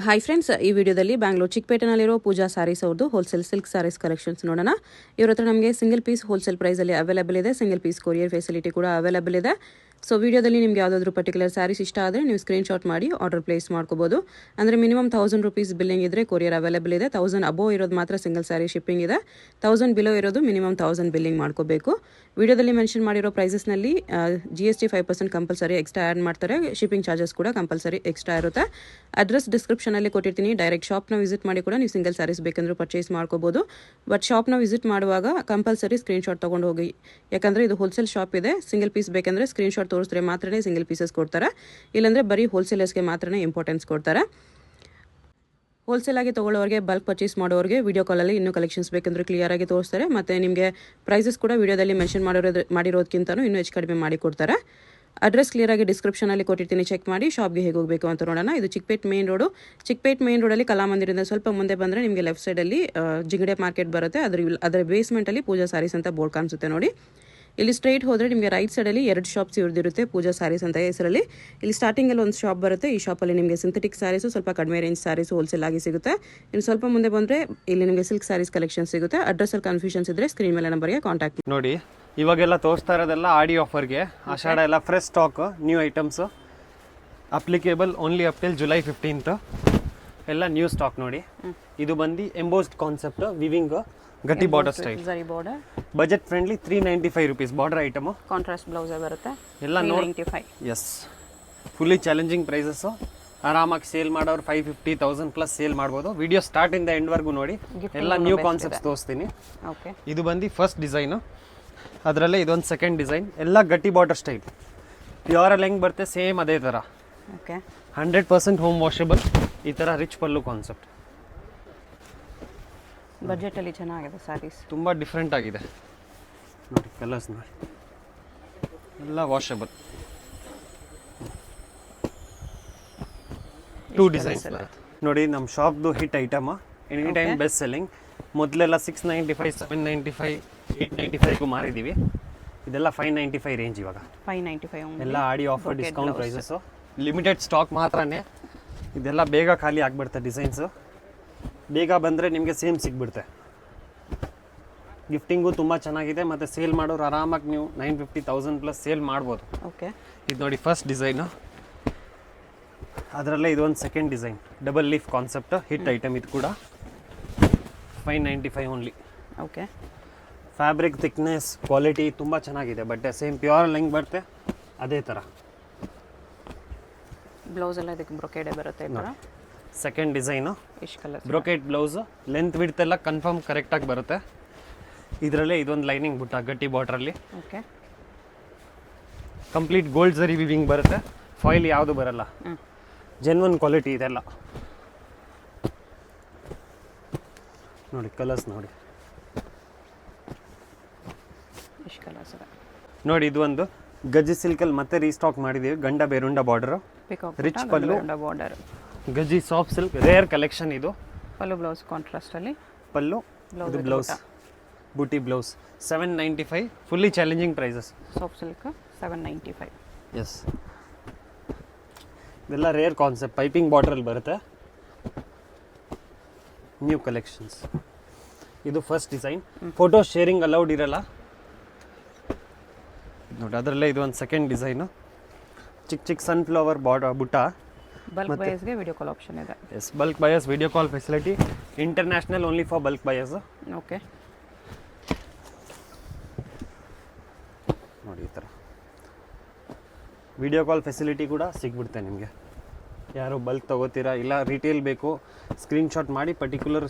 Hi friends, ಈ ವಿಡಿಯೋದಲ್ಲಿ ಬ್ಯಾಂಗ್ಳೂರ್ ಚಿಕ್ಕಪೇಟೆನಲ್ಲಿರೋ ಪೂಜಾ ಸ್ಯಾರೀಸ್ ಅವ್ರದ್ದು ಹೋಲ್ಸೇಲ್ ಸಿಲ್ಕ್ ಸ್ಯಾರೀಸ್ ಕಲೆಕ್ಷನ್ಸ್ ನೋಡೋಣ. ಇವ್ರ ಹತ್ರ ನಮಗೆ ಸಿಂಗಲ್ ಪೀಸ್ ಹೋಲ್ಸೇಲ್ ಪ್ರೈಸಲ್ಲಿ ಅವೈಲೇಬಲ್ ಇದೆ. ಸಿಂಗಲ್ ಪೀಸ್ ಕೊರಿಯರ್ ಫೆಸಿಲಿಟಿ ಕೂಡ ಅವೈಲೇಬಲ್ ಇದೆ. ಸೊ ವಿಡಿಯೋದಲ್ಲಿ ನಿಮಗೆ ಯಾವುದಾದ್ರೂ ಪರ್ಟಿಕ್ಯುಲರ್ ಸ್ಯಾರೀಸ್ ಇಷ್ಟ ಆದರೆ ನೀವು ಸ್ಕ್ರೀನ್ಶಾಟ್ ಮಾಡಿ ಆರ್ಡರ್ ಪ್ಲೇಸ್ ಮಾಡ್ಕೋಬೋದು. ಅಂದರೆ ಮಿನಿಮಮ್ 1000 ರೂಪೀಸ್ ಬಿಲ್ಲಿಂಗ್ ಇದ್ದರೆ ಕೊರಿಯರ್ ಅವೈಲೇಬಲ್ ಇದೆ. 1000 ಅಬೋವ್ ಇರೋದು ಮಾತ್ರ ಸಿಂಗಲ್ ಸ್ಯಾರಿ ಶಿಪ್ಪಿಂಗ್ ಇದೆ. 1000 ಬಿಲೋ ಇರೋದು ಮಿನಿಮಮ್ 1000 ಬಿಲ್ಲಿಂಗ್ ಮಾಡ್ಕೋಬೇಕು. ವಿಡಿಯೋದಲ್ಲಿ ಮೆನ್ಷನ್ ಮಾಡಿರೋ ಪ್ರೈಸಸ್ನಲ್ಲಿ GST 5% ಕಂಪಲ್ಸರಿ ಎಕ್ಸ್ಟ್ರಾ ಆ್ಯಡ್ ಮಾಡ್ತಾರೆ. ಶಿಪ್ಪಿಂಗ್ ಚಾರ್ಜಸ್ ಕೂಡ ಕಂಪಲ್ಸರಿ ಎಕ್ಸ್ಟ್ರಾ ಇರುತ್ತೆ. ಅಡ್ರೆಸ್ ಡಿಸ್ಕ್ರಿಪ್ಷನಲ್ಲಿ ಕೊಟ್ಟಿರ್ತೀನಿ. ಡೈರೆಕ್ಟ್ ಶಾಪ್ನ ವಿಸಿಟ್ ಮಾಡಿ ಕೂಡ ನೀವು ಸಿಂಗಲ್ ಸ್ಯಾರೀಸ್ ಬೇಕಂದ್ರೂ ಪರ್ಚೇಸ್ ಮಾಡ್ಕೋಬೋದು. ಬಟ್ ಶಾಪ್ನ ವಿಸಿಟ್ ಮಾಡುವಾಗ ಕಂಪಲ್ಸರಿ ಸ್ಕ್ರೀನ್ಶಾಟ್ ತೊಗೊಂಡು ಹೋಗಿ, ಯಾಕಂದರೆ ಇದು ಹೋಲ್ಸೇಲ್ ಶಾಪ್ ಇದೆ. ಸಿಂಗಲ್ ಪೀಸ್ ಬೇಕಂದರೆ ಸ್ಕ್ರೀನ್ಶಾಟ್ ತೋರಿಸಿದ್ರೆ ಮಾತ್ರನೇ ಸಿಂಗಲ್ ಪೀಸಸ್ ಕೊಡ್ತಾರೆ. ಇಲ್ಲಾಂದರೆ ಬರೀ ಹೋಲ್ಸೇಲರ್ಸ್ಗೆ ಮಾತ್ರನೇ ಇಂಪಾರ್ಟೆನ್ಸ್ ಕೊಡ್ತಾರೆ. ಹೋಲ್ಸೇಲ್ ಆಗಿ ತೊಗೊಳ್ಳೋರಿಗೆ, ಬಲ್ಕ್ ಪರ್ಚೇಸ್ ಮಾಡೋರಿಗೆ ವಿಡಿಯೋ ಕಾಲಲ್ಲಿ ಇನ್ನೂ ಕಲೆಕ್ಷನ್ಸ್ ಬೇಕಂದ್ರೆ ಕ್ಲಿಯರ್ ಆಗಿ ತೋರಿಸ್ತಾರೆ. ಮತ್ತು ನಿಮಗೆ ಪ್ರೈಸಸ್ ಕೂಡ ವಿಡಿಯೋದಲ್ಲಿ ಮೆನ್ಷನ್ ಮಾಡಿರೋದಕ್ಕಿಂತಲೂ ಇನ್ನೂ ಹೆಚ್ಚು ಕಡಿಮೆ ಮಾಡಿ ಕೊಡ್ತಾರೆ. ಅಡ್ರೆಸ್ ಕ್ಲಿಯರ್ ಆಗಿ ಡಿಸ್ಕ್ರಿಪ್ಷನಲ್ಲಿ ಕೊಟ್ಟಿರ್ತೀನಿ, ಚೆಕ್ ಮಾಡಿ. ಶಾಪ್ಗೆ ಹೇಗೆ ಹೋಗಬೇಕು ಅಂತ ನೋಡೋಣ. ಇದು Chickpet main road. Chickpet main ರೋಡಲ್ಲಿ ಕಲಾಮಂದಿರದಿಂದ ಸ್ವಲ್ಪ ಮುಂದೆ ಬಂದರೆ ನಿಮಗೆ ಲೆಫ್ಟ್ ಸೈಡಲ್ಲಿ ಜಿಂಗಡೆ ಮಾರ್ಕೆಟ್ ಬರುತ್ತೆ. ಅದರ ಬೇಸ್ಮೆಂಟಲ್ಲಿ ಪೂಜಾ ಸ್ಯಾರೀಸ್ ಅಂತ ಬೋರ್ಡ್ ಕಾಣಿಸುತ್ತೆ ನೋಡಿ. ಇಲ್ಲಿ ಸ್ಟ್ರೈಟ್ ಹೋದರೆ ನಿಮಗೆ ರೈಟ್ ಸೈಡಲ್ಲಿ 2 ಶಾಪ್ಸ್ ಇವ್ರದಿರುತ್ತೆ, ಪೂಜಾ ಸ್ಯಾರೀಸ್ ಅಂತ ಹೆಸರಲ್ಲಿ. ಇಲ್ಲಿ ಸ್ಟಾರ್ಟಿಂಗಲ್ಲಿ ಒಂದು ಶಾಪ್ ಬರುತ್ತೆ. ಈ ಶಾಪಲ್ಲಿ ನಿಮಗೆ ಸಿಂಥೆಟಿಕ್ ಸ್ಯಾರೀಸು, ಸ್ವಲ್ಪ ಕಡಿಮೆ ರೇಂಜ್ ಸ್ಯಾರೀಸು ಹೋಲ್ಸೇಲ್ ಆಗಿ ಸಿಗುತ್ತೆ. ಇನ್ನು ಸ್ವಲ್ಪ ಮುಂದೆ ಬಂದರೆ ಇಲ್ಲಿ ನಿಮಗೆ ಸಿಲ್ಕ್ ಸ್ಯಾರೀಸ್ ಕಲೆಕ್ಷನ್ ಸಿಗುತ್ತೆ. ಅಡ್ರೆಸ್ಸಲ್ಲಿ ಕನ್ಫ್ಯೂಷನ್ಸ್ ಇದ್ದರೆ ಸ್ಕ್ರೀನ್ ಮೇಲೆ ನಂಬರ್ಗೆ ಕಾಂಟ್ಯಾಕ್ಟ್ ನೋಡಿ. ಇವಾಗೆಲ್ಲ ತೋರಿಸ್ತಾ ಇರೋದೆಲ್ಲ ಆಡಿ ಆಫರ್ಗೆ. ಆಷಾಢ ಎಲ್ಲ fresh stock, new items, applicable only up till July 15th. ಎಲ್ಲ ನ್ಯೂ ಸ್ಟಾಕ್ ನೋಡಿ. ಇದು ಬಂದು ಎಂಬೋಸ್ಡ್ ಕಾನ್ಸೆಪ್ಟ್, ವಿವಿಂಗ್, ಗಟ್ಟಿ border style, budget friendly. 395 rupees border item. Contrast blouse ಬರುತ್ತೆ ಎಲ್ಲ. 395. Yes, fully challenging prices. ಆರಾಮಾಗಿ ಸೇಲ್ ಮಾಡೋರು 550,000 ಪ್ಲಸ್ ಸೇಲ್ ಮಾಡ್ಬೋದು. ವಿಡಿಯೋ ಸ್ಟಾರ್ಟಿಂದ ಎಂಡ್ವರೆಗೂ ನೋಡಿ. ಎಲ್ಲ ನ್ಯೂ ಕಾನ್ಸೆಪ್ಟ್ಸ್ ತೋರಿಸ್ತೀನಿ. ಇದು ಬಂದು ಫಸ್ಟ್ ಡಿಸೈನು. ಅದರಲ್ಲೇ ಇದೊಂದು ಸೆಕೆಂಡ್ ಡಿಸೈನ್. ಎಲ್ಲ ಗಟ್ಟಿ ಬಾರ್ಡರ್ ಸ್ಟೈಲ್. ಪ್ಯೂರಲ್ಲಿ ಹೆಂಗೆ ಬರುತ್ತೆ ಸೇಮ್ ಅದೇ ಥರ. 100% ಹೋಮ್ ವಾಷಬಲ್. ಈ ಥರ ರಿಚ್ ಪಲ್ಲು ಕಾನ್ಸೆಪ್ಟ್. ಬಜೆಟಲ್ಲಿ ಚೆನ್ನಾಗಿದೆ ಸ್ಯಾರೀಸ್. ತುಂಬ ಡಿಫ್ರೆಂಟ್ ಆಗಿದೆ ನೋಡಿ. ಕಲರ್ಸ್ ನೋಡಿ, ಎಲ್ಲ ವಾಷಬಲ್. 2 ಡಿಸೈನ್ಸ್ ನೋಡಿ. ನಮ್ಮ ಶಾಪ್ದು hit item, any time best selling. ಮೊದಲೆಲ್ಲ 695, 795, 895ಗೂ ಮಾರಿದ್ದೀವಿ. ಇದೆಲ್ಲ 595 ರೇಂಜ್ ಇವಾಗ. 595 ಎಲ್ಲ ಆಡಿ offer, discount prices. Limited stock ಮಾತ್ರನೇ. ಇದೆಲ್ಲ ಬೇಗ ಖಾಲಿ ಆಗಿಬಿಡುತ್ತೆ ಡಿಸೈನ್ಸು. ಬೇಗ ಬಂದರೆ ನಿಮಗೆ ಸೇಮ್ ಸಿಗ್ಬಿಡುತ್ತೆ. ಗಿಫ್ಟಿಂಗು ತುಂಬ ಚೆನ್ನಾಗಿದೆ. ಮತ್ತು ಸೇಲ್ ಮಾಡೋರು ಆರಾಮಾಗಿ ನೀವು 950,000 ಪ್ಲಸ್ ಸೇಲ್ ಮಾಡ್ಬೋದು. ಓಕೆ, ಇದು ನೋಡಿ ಫಸ್ಟ್ ಡಿಸೈನು. ಅದರಲ್ಲೇ ಇದೊಂದು second design, double leaf concept, hit item. ಇದು ಕೂಡ 595 only. Okay, fabric thickness, quality ತುಂಬ ಚೆನ್ನಾಗಿದೆ. ಬಟ್ಟೆ ಸೇಮ್ ಪ್ಯೂರ್ ಹೆಂಗೆ ಬರುತ್ತೆ ಅದೇ ಥರ. ಬ್ಲೌಸ್ ಎಲ್ಲ ಇದಕ್ಕೆ ಬ್ರೊಕೇಡೆ ಬರುತ್ತೆ. ಸೆಕೆಂಡ್ ಡಿಸೈನು ಇಷ್ಟು colour brocade blouse. Length width ಎಲ್ಲ ಕನ್ಫರ್ಮ್ ಕರೆಕ್ಟಾಗಿ ಬರುತ್ತೆ. ಇದರಲ್ಲೇ ಇದೊಂದು ಲೈನಿಂಗ್ ಬುಟ್ಟ ಗಟ್ಟಿ ಬಾರ್ಡ್ರಲ್ಲಿ. ಓಕೆ, ಕಂಪ್ಲೀಟ್ ಗೋಲ್ಡ್ ಜರಿ ವಿವಿಂಗ್ ಬರುತ್ತೆ. ಫಾಯಿಲ್ ಯಾವುದು ಬರಲ್ಲ. ಜೆನ್ವನ್ ಕ್ವಾಲಿಟಿ ಇದೆಲ್ಲ ನೋಡಿ. ಕಲರ್ಸ್ ನೋಡಿ, ಇಷ್ಟು ಕಲರ್ಸ್ ನೋಡಿ. ಇದು ಒಂದು ಗಜ್ಜಿ ಸಿಲ್ಕಲ್ಲಿ ಮತ್ತೆ ರೀಸ್ಟಾಕ್ ಮಾಡಿದ್ದೀವಿ. Gandaberunda border, rich pallu border, ಗಜ್ಜಿ ಸಾಫ್ಟ್ ಸಿಲ್ಕ್, ರೇರ್ ಕಲೆಕ್ಷನ್ ಇದು. ಪಲ್ಲು ಬ್ಲೌಸ್ ಕಾಂಟ್ರಾಸ್ಟಲ್ಲಿ. ಪಲ್ಲು, ಇದು ಬ್ಲೌಸ್, ಬೂಟಿ blouse. 795, fully challenging prices. Soft silk 795. Yes, ಇದೆಲ್ಲ ರೇರ್ ಕಾನ್ಸೆಪ್ಟ್. ಪೈಪಿಂಗ್ ಬಾರ್ಡ್ರಲ್ಲಿ ಬರುತ್ತೆ. New collections. ಇದು first design. Photo sharing allowed ಇರಲ್ಲ ನೋಡಿ. ಅದರಲ್ಲೇ ಇದು ಒಂದು ಸೆಕೆಂಡ್ ಡಿಸೈನು. ಚಿಕ್ಕ ಚಿಕ್ಕ ಸನ್ಫ್ಲವರ್ ಬಾರ್ಡರ್ ಬುಟ್ಟ. ಬಲ್ಕ್ ಬಯರ್ಸ್ಗೆ ವಿಡಿಯೋ ಕಾಲ್ ಆಪ್ಷನ್ ಇದೆ. Yes, bulk buyers video call facility. International only for bulk buyers. Okay, ನೋಡಿ ಈ ಥರ ವಿಡಿಯೋ ಕಾಲ್ ಫೆಸಿಲಿಟಿ ಕೂಡ ಸಿಗ್ಬಿಡುತ್ತೆ ನಿಮಗೆ. ಯಾರು ಬಲ್ಕ್ ತೊಗೋತೀರಾ, ಇಲ್ಲ ರಿಟೇಲ್ ಬೇಕು, ಸ್ಕ್ರೀನ್ಶಾಟ್ ಮಾಡಿ ಪರ್ಟಿಕ್ಯುಲರ್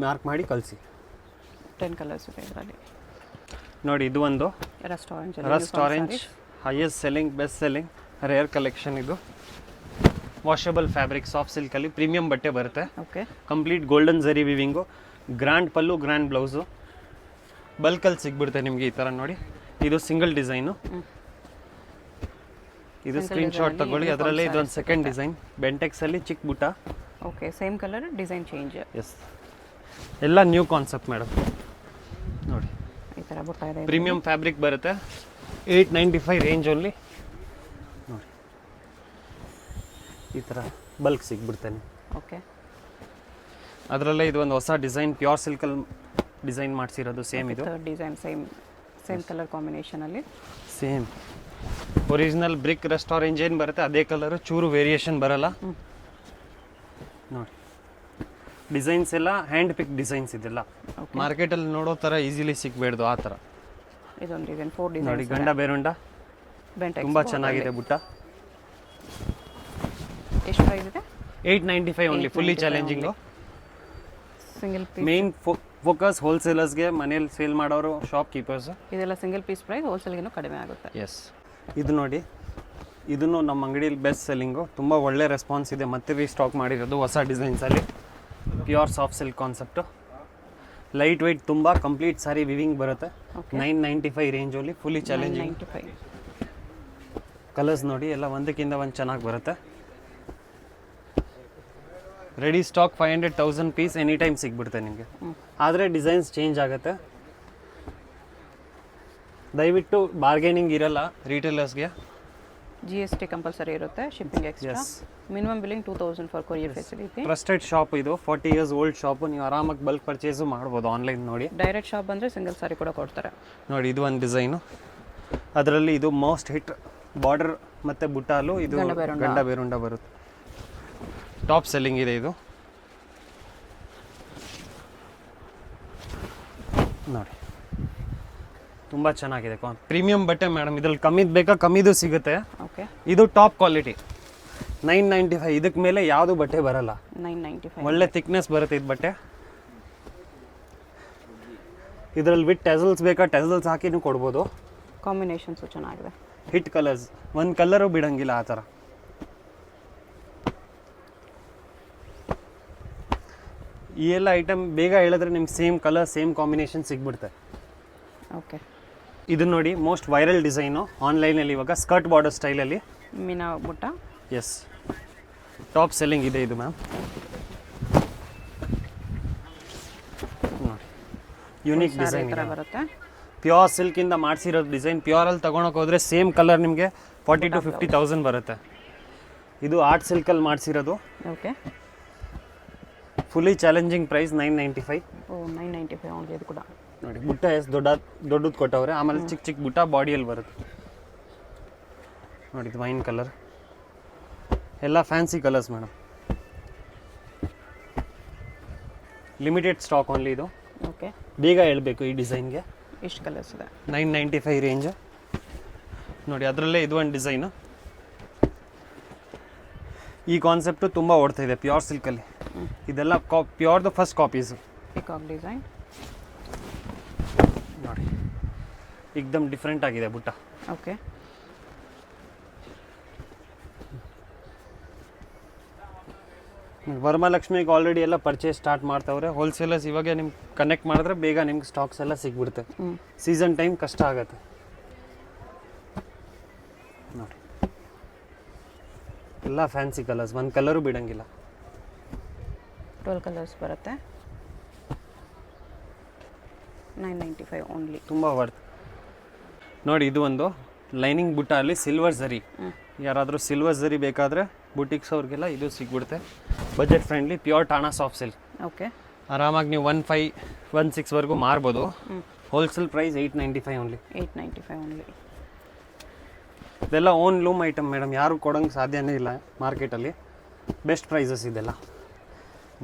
ಮಾರ್ಕ್ ಮಾಡಿ ಕಳಿಸಿ. 10 ಕಲರ್ಸ್ ಇದೆ ಇದರಲ್ಲಿ ನೋಡಿ. ಇದು ಒಂದು rust orange, highest selling, best selling, rare collection. ಇದು ವಾಷಬಲ್ ಫ್ಯಾಬ್ರಿಕ್, ಸಾಫ್ಟ್ ಸಿಲ್ಕಲ್ಲಿ ಪ್ರೀಮಿಯಂ ಬಟ್ಟೆ ಬರುತ್ತೆ. Okay, complete golden zari weaving, grand pallu, grand blouse. ಬಲ್ಕಲ್ಲಿ ಸಿಗ್ಬಿಡುತ್ತೆ ನಿಮಗೆ ಈ ಥರ ನೋಡಿ. ಇದು ಸಿಂಗಲ್ ಡಿಸೈನು. ಇದು ಸ್ಕ್ರೀನ್ಶಾಟ್ ತಗೊಳ್ಳಿ. ಅದರಲ್ಲೇ ಇದೊಂದು ಸೆಕೆಂಡ್ ಡಿಸೈನ್, ಬೆಂಟೆಕ್ಸಲ್ಲಿ ಚಿಕ್ಕ ಬುಟ್ಟ. Okay, same colour, design change. Yes, ಎಲ್ಲ ನ್ಯೂ ಕಾನ್ಸೆಪ್ಟ್ ಮೇಡಮ್ ನೋಡಿ. ಈ ಥರ ಬುಟ್ಟ ಇದೆ. ಪ್ರೀಮಿಯಂ ಫ್ಯಾಬ್ರಿಕ್ ಬರುತ್ತೆ. 895 ರೇಂಜ್ ಓನ್ಲಿ ನೋಡಿ. ಈ ಥರ ಬಲ್ಕ್ ಸಿಗ್ಬಿಡ್ತಾನೆ. ಓಕೆ. ಅದರಲ್ಲೇ ಇದು ಒಂದು ಹೊಸ ಡಿಸೈನ್ ಪ್ಯೂರ್ ಸಿಲ್ಕಲ್ಲಿ ಡಿಸೈನ್ ಮಾಡಿಸಿರೋದು ಸೇಮ್ ಇದು ಡಿಸೈನ್ ಸೇಮ್ ಕಲರ್ ಕಾಂಬಿನೇಷನಲ್ಲಿ. Same original brick rust orange ಏನು ಬರುತ್ತೆ ಅದೇ ಕಲರು, ಚೂರು ವೇರಿಯೇಷನ್ ಬರಲ್ಲ ನೋಡಿ. ಡಿಸೈನ್ಸ್ ಎಲ್ಲ ಹ್ಯಾಂಡ್ ಪಿಕ್ ಡಿಸೈನ್ಸ್ ಇದೆಲ್ಲ, ಮಾರ್ಕೆಟಲ್ಲಿ ನೋಡೋ ಥರ ಈಸಿಲಿ ಸಿಗಬೇಡ್ದು ಆ ಥರ. ಇದೊಂದು ಡಿಸೈನ್ 4 ಡಿಸೈನ್ ನೋಡಿ, ಗಂಡ ಬೇರುಂಡ ತುಂಬ ಚೆನ್ನಾಗಿದೆ ಬುಟ್ಟ. ಎಷ್ಟು ಪ್ರೈಸ್ ಇದೆ? 895 only, fully challenging. Single piece main focus ಹೋಲ್ಸೇಲರ್ಸ್ಗೆ, ಮನೇಲಿ ಸೇಲ್ ಮಾಡೋರು, ಶಾಪ್ ಕೀಪರ್ಸ್. ಇದೆಲ್ಲ ಸಿಂಗಲ್ ಪೀಸ್ ಪ್ರೈಸ್, ಹೋಲ್ಸೇಲ್ಗಿನ್ನೂ ಕಡಿಮೆ ಆಗುತ್ತೆ. ಎಸ್. ಇದು ನೋಡಿ, ಇದನ್ನು ನಮ್ಮ ಅಂಗಡಿಯಲ್ಲಿ ಬೆಸ್ಟ್ ಸೆಲ್ಲಿಂಗು, ತುಂಬ ಒಳ್ಳೆ ರೆಸ್ಪಾನ್ಸ್ ಇದೆ. ಮತ್ತೆ ರೀಸ್ಟಾಕ್ ಮಾಡಿರೋದು ಹೊಸ ಡಿಸೈನ್ಸಲ್ಲಿ. Pure soft silk concept, light weight, ತುಂಬ ಕಂಪ್ಲೀಟ್ ಸಾರಿ ವಿವಿಂಗ್ ಬರುತ್ತೆ. 995 ರೇಂಜಲ್ಲಿ, ಫುಲ್ಲಿ ಚಾಲೆಂಜಿಂಗ್. ಕಲರ್ಸ್ ನೋಡಿ ಎಲ್ಲ ಒಂದಕ್ಕಿಂತ ಒಂದು ಚೆನ್ನಾಗಿ ಬರುತ್ತೆ. Ready stock 500,000 piece any time ಸಿಗ್ಬಿಡುತ್ತೆ ನಿಮಗೆ. ಆದರೆ ಡಿಸೈನ್ಸ್ ಚೇಂಜ್ ಆಗುತ್ತೆ. ದಯವಿಟ್ಟು ಬಾರ್ಗೇನಿಂಗ್ ಇರಲ್ಲ ರೀಟೇಲರ್ಸ್ಗೆ. GST ಕಂಪಲ್ಸರಿ ಇರುತ್ತೆ, shipping extra. Minimum billing 2000 for courier facility. Trusted shop ಇದು, 40 ಇಯರ್ಸ್ ಓಲ್ಡ್ ಶಾಪು. ನೀವು ಆರಾಮಾಗಿ ಬಲ್ಕ್ ಪರ್ಚೇಸು ಮಾಡ್ಬೋದು ಆನ್ಲೈನ್ ನೋಡಿ. ಡೈರೆಕ್ಟ್ ಶಾಪ್ ಬಂದರೆ ಸಿಂಗಲ್ ಸಾರಿ ಕೂಡ ಕೊಡ್ತಾರೆ ನೋಡಿ. ಇದು ಒಂದು ಡಿಸೈನು, ಅದರಲ್ಲಿ ಇದು ಮೋಸ್ಟ್ ಹಿಟ್ ಬಾರ್ಡರ್ ಮತ್ತು ಬುಟ್ಟಾಲು, ಇದು ಗಂಡ ಬೇರುಂಡ ಬರುತ್ತೆ. ಟಾಪ್ ಸೆಲ್ಲಿಂಗ್ ಇದೆ ಇದು ನೋಡಿ, ತುಂಬ ಚೆನ್ನಾಗಿದೆ. ಪ್ರೀಮಿಯಂ ಬಟ್ಟೆ ಮೇಡಮ್, ಇದ್ರಲ್ಲಿ ಕಮ್ಮಿದು ಬೇಕಾ ಕಮ್ಮಿದು ಸಿಗುತ್ತೆ. ಓಕೆ. ಇದು ಟಾಪ್ ಕ್ವಾಲಿಟಿ 995. ಇದಕ್ಕೆ ಮೇಲೆ ಯಾವುದು ಬಟ್ಟೆ ಬರಲ್ಲ. 995 ಒಳ್ಳೆ ಥಿಕ್ನೆಸ್ ಬರುತ್ತೆ ಇದು ಬಟ್ಟೆ. ಇದರಲ್ಲಿ ವಿತ್ ಟೆಸಲ್ಸ್ ಬೇಕಾ ಟೆಸಲ್ಸ್ ಹಾಕಿನೂ ಕೊಡ್ಬೋದು. ಕಾಂಬಿನೇಷನ್ಸು ಚೆನ್ನಾಗಿದೆ. ಹಿಟ್ ಕಲರ್ಸ್, ಒಂದು ಕಲರು ಬಿಡಂಗಿಲ್ಲ ಆ ಥರ. ಈ ಎಲ್ಲ ಐಟಮ್ ಬೇಗ ಹೇಳಿದ್ರೆ ನಿಮ್ಗೆ ಸೇಮ್ ಕಲರ್ ಸೇಮ್ ಕಾಂಬಿನೇಷನ್ ಸಿಗ್ಬಿಡುತ್ತೆ. ಓಕೆ. ಇದು ನೋಡಿ, ಮೋಸ್ಟ್ ವೈರಲ್ ಡಿಸೈನು ಆನ್ಲೈನಲ್ಲಿ ಇವಾಗ, ಸ್ಕರ್ಟ್ ಬಾರ್ಡರ್ ಸ್ಟೈಲಲ್ಲಿ ಮೀನಾ ಬುಟ್ಟ. ಎಸ್, ಟಾಪ್ ಸೆಲ್ಲಿಂಗ್ ಇದೆ ಇದು ಮ್ಯಾಮ್. ನೋಡಿ, ಯುನೀಕ್ ಡಿಸೈನ್ ಬರುತ್ತೆ. ಪ್ಯೂರ್ ಸಿಲ್ಕಿಂದ ಮಾಡಿಸಿರೋ ಡಿಸೈನ್. ಪ್ಯೂರಲ್ಲಿ ತೊಗೊಳಕ್ಕೆ ಹೋದರೆ ಸೇಮ್ ಕಲರ್ ನಿಮಗೆ 40,000 to 50,000 ಬರುತ್ತೆ. ಇದು ಆರ್ಟ್ ಸಿಲ್ಕಲ್ಲಿ ಮಾಡಿಸಿರೋದು. Okay. Fully challenging price 995. 995 only. ಇದು ಕೂಡ ನೋಡಿ, ಬುಟ್ಟ ಎಷ್ಟು ದೊಡ್ಡದು ಕೊಟ್ಟವ್ರೆ. ಆಮೇಲೆ ಚಿಕ್ಕ ಚಿಕ್ಕ ಬುಟ್ಟ ಬಾಡಿಯಲ್ಲಿ ಬರುತ್ತೆ ನೋಡಿ. ಇದು ವೈನ್ ಕಲರ್, ಎಲ್ಲ fancy colours madam. Limited stock only ಇದು. ಓಕೆ. ಬೇಗ ಹೇಳ್ಬೇಕು ಈ ಡಿಸೈನ್ಗೆ. ಎಷ್ಟು ಕಲರ್ಸ್ ಇದೆ? 995 ರೇಂಜ್ ನೋಡಿ. ಅದರಲ್ಲೇ ಇದು ಒಂದು ಡಿಸೈನು. ಈ ಕಾನ್ಸೆಪ್ಟು ತುಂಬ ಓಡ್ತಾ ಇದೆ ಪ್ಯೂರ್ ಸಿಲ್ಕಲ್ಲಿ. ಇದೆಲ್ಲ ಪ್ಯೂರ್ದು ಫಸ್ಟ್ ಕಾಪೀಸು. ಪಿಕಾಕ್ ಡಿಸೈನ್ ನೋಡಿ, ಏಕ್ದಮ್ ಡಿಫ್ರೆಂಟ್ ಆಗಿದೆ ಬುಟ್ಟ. ಓಕೆ. ವರಮಹಾಲಕ್ಷ್ಮಿಗೆ ಆಲ್ರೆಡಿ ಎಲ್ಲ ಪರ್ಚೇಸ್ ಸ್ಟಾರ್ಟ್ ಮಾಡ್ತಾವ್ರೆ. ಹೋಲ್ಸೇಲರ್ಸ್ ಇವಾಗ ನಿಮ್ಗೆ ಕನೆಕ್ಟ್ ಮಾಡಿದ್ರೆ ಬೇಗ ನಿಮ್ಗೆ ಸ್ಟಾಕ್ಸ್ ಎಲ್ಲ ಸಿಗ್ಬಿಡುತ್ತೆ. ಸೀಸನ್ ಟೈಮ್ ಕಷ್ಟ ಆಗುತ್ತೆ ನೋಡಿ. ಎಲ್ಲ ಫ್ಯಾನ್ಸಿ ಕಲರ್ಸ್, ಒಂದು ಕಲರು ಬಿಡಂಗಿಲ್ಲ. 12 ಕಲರ್ಸ್ ಬರುತ್ತೆ. 995 ಓನ್ಲಿ. ತುಂಬ ವರ್ತ್ ನೋಡಿ. ಇದು ಒಂದು ಲೈನಿಂಗ್ ಬುಟ್ಟ ಅಲ್ಲಿ ಸಿಲ್ವರ್ ಝರಿ. ಯಾರಾದರೂ ಸಿಲ್ವರ್ ಝರಿ ಬೇಕಾದರೆ ಬುಟಿಕ್ಸ್ ಅವ್ರಿಗೆಲ್ಲ ಇದು ಸಿಗ್ಬಿಡುತ್ತೆ. ಬಜೆಟ್ ಫ್ರೆಂಡ್ಲಿ, ಪ್ಯೂರ್ ಟಾಣಾ ಸಾಫ್ಟ್ ಸಿಲ್ಕ್. ಓಕೆ. ಆರಾಮಾಗಿ ನೀವು 1516ವರೆಗೂ ಮಾರ್ಬೋದು. Wholesale price 895 only. 895 ಓನ್ಲಿ. ಇದೆಲ್ಲ ಓನ್ ಲೂಮ್ ಐಟಮ್ ಮೇಡಮ್, ಯಾರು ಕೊಡೋಂಗೆ ಸಾಧ್ಯನೇ ಇಲ್ಲ ಮಾರ್ಕೆಟಲ್ಲಿ. ಬೆಸ್ಟ್ ಪ್ರೈಸಸ್ ಇದೆಲ್ಲ.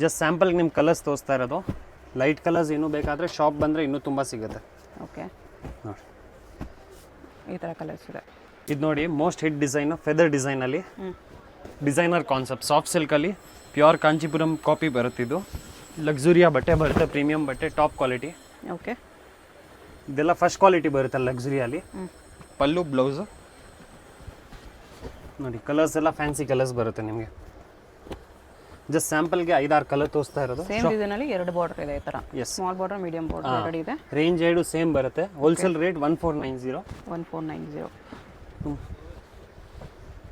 ಜಸ್ಟ್ ಸ್ಯಾಂಪಲ್ಗೆ ನಿಮ್ಮ ಕಲರ್ಸ್ ತೋರಿಸ್ತಾ ಇರೋದು. ಲೈಟ್ ಕಲರ್ಸ್ ಇನ್ನೂ ಬೇಕಾದರೆ ಶಾಪ್ ಬಂದರೆ ಇನ್ನೂ ತುಂಬ ಸಿಗುತ್ತೆ. ಓಕೆ. ನೋಡಿ, ಈ ಥರ ಕಲರ್ಸ್ ಇದೆ. ಇದು ನೋಡಿ, ಮೋಸ್ಟ್ ಹಿಟ್ ಡಿಸೈನು, ಫೆದರ್ ಡಿಸೈನಲ್ಲಿ. ಡಿಸೈನರ್ ಕಾನ್ಸೆಪ್ಟ್, ಸಾಫ್ಟ್ ಸಿಲ್ಕಲ್ಲಿ ಪ್ಯೂರ್ ಕಾಂಚೀಪುರಂ ಕಾಪಿ ಬರುತ್ತಿದ್ದು. ಲಕ್ಸುರಿಯಾ ಬಟ್ಟೆ ಬರುತ್ತೆ, ಪ್ರೀಮಿಯಂ ಬಟ್ಟೆ, ಟಾಪ್ ಕ್ವಾಲಿಟಿ. ಓಕೆ. ಇದೆಲ್ಲ ಫಸ್ಟ್ ಕ್ವಾಲಿಟಿ ಬರುತ್ತೆ ಲಕ್ಸುರಿಯಲ್ಲಿ. ಪಲ್ಲು, ಬ್ಲೌಸು ನೋಡಿ. ಕಲರ್ಸ್ ಎಲ್ಲ ಫ್ಯಾನ್ಸಿ ಕಲರ್ಸ್ ಬರುತ್ತೆ ನಿಮಗೆ. ಜಸ್ಟ್ ಸ್ಯಾಂಪಲ್ಗೆ 5-6 ಕಲರ್ ತೋರಿಸ್ತಾ ಇರೋದು. ಸೇಮ್ ಡಿಸೈನಲ್ಲಿ 2 ಬಾರ್ಡರ್ ಇದೆ ಈ ಥರ. ಸ್ಮಾಲ್ ಬಾರ್ಡರ್, ಮೀಡಿಯಂ ಬಾರ್ಡರ್ ಎರಡು ಇದೆ. ರೇಂಜ್ 2 ಸೇಮ್ ಬರುತ್ತೆ. Wholesale rate 1490. 1490.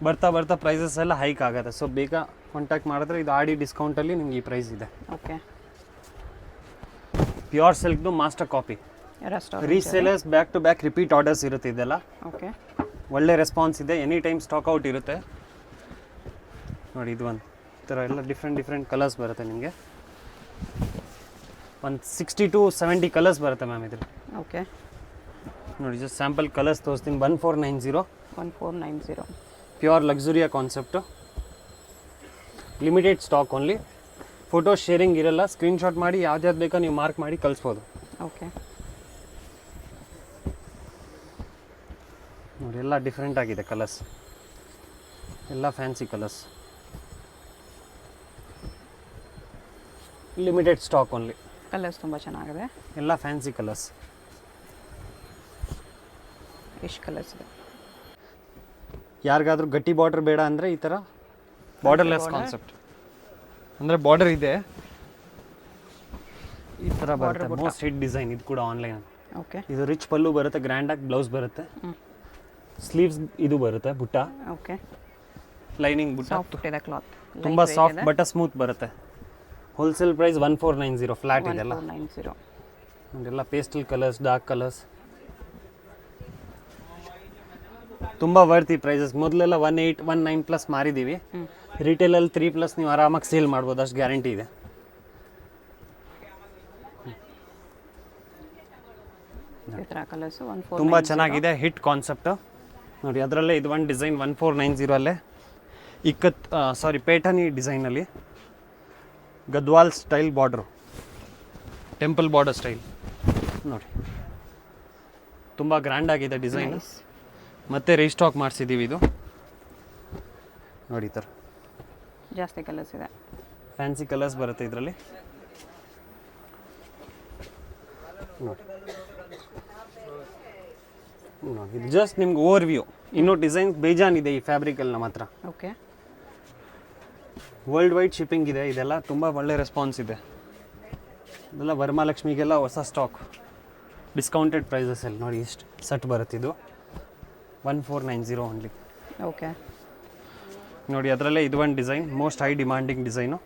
ಬರ್ತಾ ಬರ್ತಾ ಪ್ರೈಸಸ್ ಎಲ್ಲ ಹೈಕ್ ಆಗುತ್ತೆ. ಸೊ ಬೇಗ ಕಾಂಟ್ಯಾಕ್ಟ್ ಮಾಡಿದ್ರೆ ಇದು ಆಡಿ ಡಿಸ್ಕೌಂಟಲ್ಲಿ ನಿಮ್ಗೆ ಈ ಪ್ರೈಸ್ ಇದೆ. ಓಕೆ. ಪ್ಯೂರ್ ಸಿಲ್ಕ್ದು master copy. Resellers back to back repeat orders ಇರುತ್ತೆ ಇದೆಲ್ಲ. ಓಕೆ. ಒಳ್ಳೆ ರೆಸ್ಪಾನ್ಸ್ ಇದೆ. ಎನಿ ಟೈಮ್ ಸ್ಟಾಕ್ ಔಟ್ ಇರುತ್ತೆ ನೋಡಿ. ಇದು ಒಂದು ಥರ ಎಲ್ಲ ಡಿಫ್ರೆಂಟ್ ಕಲರ್ಸ್ ಬರುತ್ತೆ ನಿಮಗೆ. ಒಂದು 60 to 70 ಕಲರ್ಸ್ ಬರುತ್ತೆ ಮ್ಯಾಮ್ ಇದ್ರಲ್ಲಿ. ಓಕೆ ನೋಡಿ ಜಸ್ಟ್ ಸ್ಯಾಂಪಲ್ ಕಲರ್ಸ್ ತೋರಿಸ್ತೀನಿ. 1490 ಪ್ಯೂರ್ ಲಕ್ಸುರಿಯ concept, limited stock only. Photo sharing ಇರಲ್ಲ, ಸ್ಕ್ರೀನ್ಶಾಟ್ ಮಾಡಿ ಯಾವ್ದು ಬೇಕೋ ನೀವು ಮಾರ್ಕ್ ಮಾಡಿ ಕಳಿಸ್ಬೋದು. ಓಕೆ ನೋಡಿ ಎಲ್ಲ ಡಿಫ್ರೆಂಟ್ ಆಗಿದೆ ಕಲರ್ಸ್, ಎಲ್ಲ fancy colours, limited stock only. Colours ತುಂಬ ಚೆನ್ನಾಗಿದೆ, ಎಲ್ಲ ಫ್ಯಾನ್ಸಿ ಕಲರ್ಸ್. ಎಷ್ಟು ಕಲರ್ಸ್ ಇದೆ? ಯಾರಿಗಾದ್ರೂ ಗಟ್ಟಿ ಬಾರ್ಡರ್ ಬೇಡ ಅಂದರೆ ಈ ಥರ ಬಾರ್ಡರ್ಲೆಸ್ ಕಾನ್ಸೆಪ್ಟ್, ಅಂದರೆ ಬಾರ್ಡರ್ ಇದೆ ಈ ಥರ ಬರುತ್ತೆ. ಮೋಸ್ಟ್ ಹಿಟ್ ಡಿಸೈನ್ ಇದು ಕೂಡ ಆನ್ಲೈನ್. ಓಕೆ ಇದು ರಿಚ್ ಪಲ್ಲು ಬರುತ್ತೆ, ಗ್ರ್ಯಾಂಡಾಗಿ ಬ್ಲೌಸ್ ಬರುತ್ತೆ, ಸ್ಲೀವ್ಸ್ ಇದು ಬರುತ್ತೆ ಬುಟ್ಟ, ಓಕೆ ಲೈನಿಂಗ್ ಬುಟ್ಟ, ಸಾಫ್ಟ್ ಇದೆ ಕ್ಲಾತ್, ತುಂಬ ಸಾಫ್ಟ್ ಬಟ್ಟ ಸ್ಮೂತ್ ಬರುತ್ತೆ. ಹೋಲ್ಸೇಲ್ ಪ್ರೈಸ್ 1490 ಫ್ಲಾಟ್ ಇದೆಲ್ಲ. 1490 ಇದೆಲ್ಲ ಪೇಸ್ಟಲ್ ಕಲರ್ಸ್, ಡಾರ್ಕ್ ಕಲರ್ಸ್, ತುಂಬ ವರ್ತಿ ಪ್ರೈಸಸ್. ಮೊದಲೆಲ್ಲ 18, 19 ಪ್ಲಸ್ ಮಾರಿದ್ದೀವಿ. ರಿಟೇಲಲ್ಲಿ 3+ ನೀವು ಆರಾಮಾಗಿ ಸೇಲ್ ಮಾಡ್ಬೋದು, ಅಷ್ಟು ಗ್ಯಾರಂಟಿ ಇದೆ. ಈ ಥರ ಕಲರ್ಸು ತುಂಬ ಚೆನ್ನಾಗಿದೆ, ಹಿಟ್ ಕಾನ್ಸೆಪ್ಟು. ನೋಡಿ ಅದರಲ್ಲೇ ಇದು ಒಂದು ಡಿಸೈನ್ 1490 ಅಲ್ಲೇ ಪೇಟನಿ ಡಿಸೈನಲ್ಲಿ Gadwal style border, temple border style. ನೋಡಿ ತುಂಬ ಗ್ರ್ಯಾಂಡ್ ಆಗಿದೆ ಡಿಸೈನ್. ಮತ್ತೆ ರೀಸ್ಟಾಕ್ ಮಾಡಿಸಿದ್ದೀವಿ ಇದು. ನೋಡಿ ಈ ಥರ ಜಾಸ್ತಿ ಕಲರ್ಸ್ ಇದೆ, ಫ್ಯಾನ್ಸಿ ಕಲರ್ಸ್ ಬರುತ್ತೆ ಇದರಲ್ಲಿ. ನೋಡಿ ಇದು ಜಸ್ಟ್ ನಿಮ್ಗೆ ಓವರ್ ವ್ಯೂ. ಇನ್ನೂ ಡಿಸೈನ್ಸ್ ಬೇಜಾನಿದೆ ಈ ಫ್ಯಾಬ್ರಿಕಲ್ಲಿ ನಮ್ಮ ಹತ್ರ. ಓಕೆ ವರ್ಲ್ಡ್ ವೈಡ್ ಶಿಪ್ಪಿಂಗ್ ಇದೆ. ಇದೆಲ್ಲ ತುಂಬ ಒಳ್ಳೆ ರೆಸ್ಪಾನ್ಸ್ ಇದೆ. ಇದೆಲ್ಲ ವರಮಹಾಲಕ್ಷ್ಮಿಗೆಲ್ಲ ಹೊಸ ಸ್ಟಾಕ್, ಡಿಸ್ಕೌಂಟೆಡ್ ಪ್ರೈಸಸಲ್ಲಿ. ನೋಡಿ ಇಷ್ಟು ಸೆಟ್ ಬರುತ್ತೆ ಇದು 1490 ಓನ್ಲಿ. ಓಕೆ ನೋಡಿ ಅದರಲ್ಲೇ ಇದು ಒಂದು design, most high demanding design.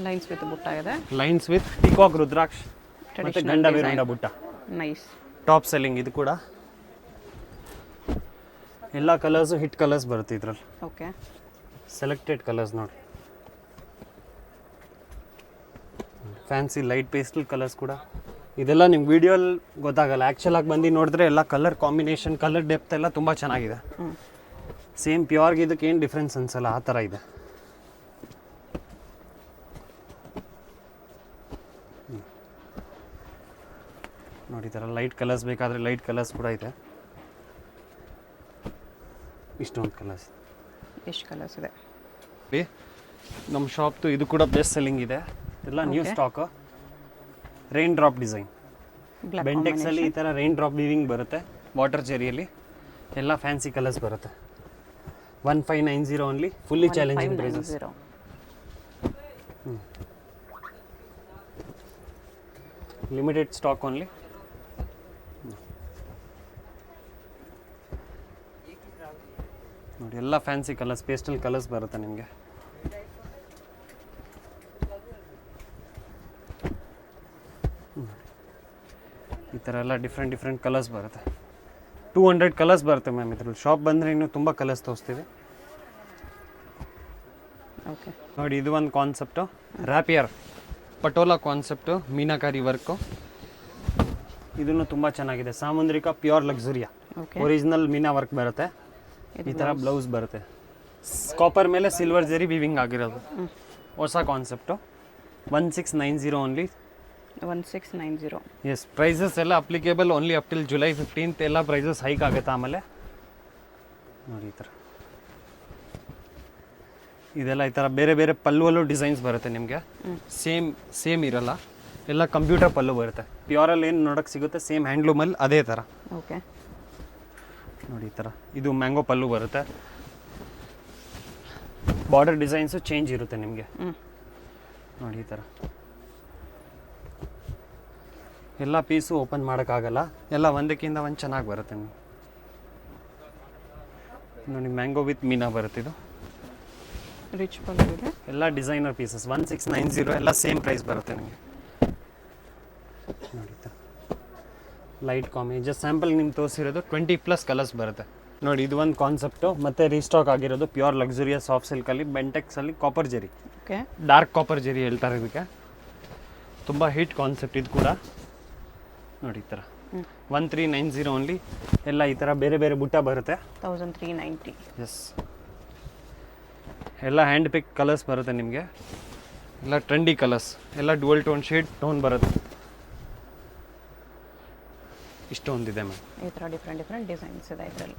Lines with ಬುಟ್ಟ ಇದೆ, ಲೈನ್ಸ್ ವಿತ್ ಪಿಕಾಕ್ ರುದ್ರಾಕ್ಷ್ ಮತ್ತು ಗಂಡ ವೀರುಂಡ ಬುಟ್ಟ. ನೈಸ್ ಟಾಪ್ ಸೆಲ್ಲಿಂಗ್ ಇದು ಕೂಡ. ಎಲ್ಲ ಕಲರ್ಸು ಹಿಟ್ ಕಲರ್ಸ್ ಬರುತ್ತೆ ಇದರಲ್ಲಿ. ಓಕೆ ಸೆಲೆಕ್ಟೆಡ್ ಕಲರ್ಸ್ ನೋಡಿ, ಫ್ಯಾನ್ಸಿ ಲೈಟ್ ಪೇಸ್ಟಲ್ ಕಲರ್ಸ್ ಕೂಡ. ಇದೆಲ್ಲ ನಿಮ್ಗೆ ವಿಡಿಯೋಲ್ಲಿ ಗೊತ್ತಾಗಲ್ಲ, ಆ್ಯಕ್ಚುಲಾಗಿ ಬಂದು ನೋಡಿದ್ರೆ ಎಲ್ಲ ಕಲರ್ ಕಾಂಬಿನೇಷನ್, ಕಲರ್ ಡೆಪ್ತ್ ಎಲ್ಲ ತುಂಬ ಚೆನ್ನಾಗಿದೆ. ಸೇಮ್ ಪ್ಯೂರ್ಗೆ ಇದಕ್ಕೆ ಏನು ಡಿಫ್ರೆನ್ಸ್ ಅನ್ಸಲ್ಲ, ಆ ಥರ ಇದೆ. ನೋಡಿ ಈ ಥರ ಲೈಟ್ ಕಲರ್ಸ್ ಬೇಕಾದರೆ ಲೈಟ್ ಕಲರ್ಸ್ ಕೂಡ ಇದೆ. ಇಷ್ಟೊಂದು ಕಲರ್ಸ್. ಎಷ್ಟು ಕಲರ್ಸ್ ಇದೆ? ನಮ್ಮ ಶಾಪ್ದು ಇದು ಕೂಡ ಬೆಸ್ಟ್ ಸೆಲ್ಲಿಂಗ್ ಇದೆ. ಎಲ್ಲ new stock. Rain drop design, ಬೆಂಟೆಕ್ಸಲ್ಲಿ ಈ ಥರ ರೈನ್ ಡ್ರಾಪ್ ವೀವಿಂಗ್ ಬರುತ್ತೆ, ವಾಟರ್ ಜೆರಿಯಲ್ಲಿ. ಎಲ್ಲ ಫ್ಯಾನ್ಸಿ ಕಲರ್ಸ್ ಬರುತ್ತೆ. 1590 only, fully challenging prices. Limited stock only. ನೋಡಿ ಎಲ್ಲ ಫ್ಯಾನ್ಸಿ ಕಲರ್ಸ್, ಪೇಸ್ಟಲ್ ಕಲರ್ಸ್ ಬರುತ್ತೆ ನಿಮಗೆ. ಈ ಥರ ಎಲ್ಲ ಡಿಫ್ರೆಂಟ್ ಕಲರ್ಸ್ ಬರುತ್ತೆ. 200 ಕಲರ್ಸ್ ಬರುತ್ತೆ ಮ್ಯಾಮ್ ಇದ್ರಲ್ಲಿ. ಶಾಪ್ ಬಂದರೆ ಇನ್ನೂ ತುಂಬ ಕಲರ್ಸ್ ತೋರಿಸ್ತೀವಿ. ಓಕೆ ನೋಡಿ ಇದು ಒಂದು concept, rapier patola concept, meenakari work. ಇದನ್ನು ತುಂಬ ಚೆನ್ನಾಗಿದೆ. ಸಾಮುದ್ರಿಕ ಪ್ಯೂರ್ ಲಕ್ಸುರಿಯಾ, ಒರಿಜಿನಲ್ ಮೀನಾ ವರ್ಕ್ ಬರುತ್ತೆ. ಈ ಥರ ಬ್ಲೌಸ್ ಬರುತ್ತೆ, ಕಾಪರ್ ಮೇಲೆ ಸಿಲ್ವರ್ ಜರಿ ವೀವಿಂಗ್ ಆಗಿರೋದು. ಹೊಸ ಕಾನ್ಸೆಪ್ಟು. 1690 ಓನ್ಲಿ. 1690. ಎಸ್, ಪ್ರೈಸಸ್ ಎಲ್ಲ applicable only up till July 15th. ಎಲ್ಲ ಪ್ರೈಸಸ್ ಹೈಕ್ ಆಗುತ್ತೆ ಆಮೇಲೆ. ನೋಡಿ ಈ ಥರ ಇದೆಲ್ಲ ಈ ಥರ ಬೇರೆ ಬೇರೆ ಪಲ್ಲುವಲ್ಲೂ ಡಿಸೈನ್ಸ್ ಬರುತ್ತೆ ನಿಮಗೆ. ಸೇಮ್ ಇರಲ್ಲ, ಎಲ್ಲ ಕಂಪ್ಯೂಟರ್ ಪಲ್ಲು ಬರುತ್ತೆ. ಪ್ಯೂರಲ್ಲಿ ಏನು ನೋಡೋಕ್ಕೆ ಸಿಗುತ್ತೆ ಸೇಮ್ ಹ್ಯಾಂಡ್ಲೂಮಲ್ಲಿ ಅದೇ ಥರ. ಓಕೆ ನೋಡಿ ಈ ಥರ ಇದು ಮ್ಯಾಂಗೋ ಪಲ್ಲು ಬರುತ್ತೆ. ಬಾರ್ಡರ್ ಡಿಸೈನ್ಸು ಚೇಂಜ್ ಇರುತ್ತೆ ನಿಮಗೆ. ನೋಡಿ ಈ ಥರ ಎಲ್ಲ ಪೀಸು ಓಪನ್ ಮಾಡೋಕ್ಕಾಗಲ್ಲ, ಎಲ್ಲ ಒಂದಕ್ಕಿಂತ ಒಂದು ಚೆನ್ನಾಗಿ ಬರುತ್ತೆ ನಿಮಗೆ. ನೋಡಿ ಮ್ಯಾಂಗೋ ವಿತ್ ಮೀನಾ ಬರುತ್ತೆ. ಇದು ರಿಚ್ ಪಲ್ಲು ಇದೆ. ಎಲ್ಲ ಡಿಸೈನರ್ ಪೀಸಸ್. 1690 ಎಲ್ಲ ಸೇಮ್ ಪ್ರೈಸ್ ಬರುತ್ತೆ ನಿಮಗೆ. ನೋಡಿ ಲೈಟ್ ಕಾಂಬಿ. ಜಸ್ಟ್ ಸ್ಯಾಂಪಲ್ ನಿಮ್ಗೆ ತೋರಿಸಿರೋದು 20+ ಕಲರ್ಸ್ ಬರುತ್ತೆ. ನೋಡಿ ಇದು ಒಂದು ಕಾನ್ಸೆಪ್ಟು ಮತ್ತೆ ರೀಸ್ಟಾಕ್ ಆಗಿರೋದು ಪ್ಯೂರ್ ಲಕ್ಸುರಿಯಸ್ ಸಾಫ್ಟ್ ಸಿಲ್ಕಲ್ಲಿ ಬೆಂಟೆಕ್ಸಲ್ಲಿ copper zari, okay, dark copper zari ಹೇಳ್ತಾರೆ ಇದಕ್ಕೆ. ತುಂಬ ಹಿಟ್ ಕಾನ್ಸೆಪ್ಟ್ ಇದು ಕೂಡ. ನೋಡಿ ಈ ಥರ 1390 ಓನ್ಲಿ. ಎಲ್ಲ ಈ ಥರ ಬೇರೆ ಬೇರೆ ಬುಟ್ಟ ಬರುತ್ತೆ. 1390. ಎಸ್, ಎಲ್ಲ ಹ್ಯಾಂಡ್ ಪಿಕ್ ಕಲರ್ಸ್ ಬರುತ್ತೆ ನಿಮಗೆ. ಎಲ್ಲ ಟ್ರೆಂಡಿ ಕಲರ್ಸ್, ಎಲ್ಲ ಡುವಲ್ ಟೋನ್ ಶೇಡ್ ಟೋನ್ ಬರುತ್ತೆ. ಇಷ್ಟೊಂದಿದೆ ಮ್ಯಾಮ್. ಈ ಥರ ಡಿಫ್ರೆಂಟ್ ಡಿಸೈನ್ಸ್ ಇದೆ ಇದರಲ್ಲಿ.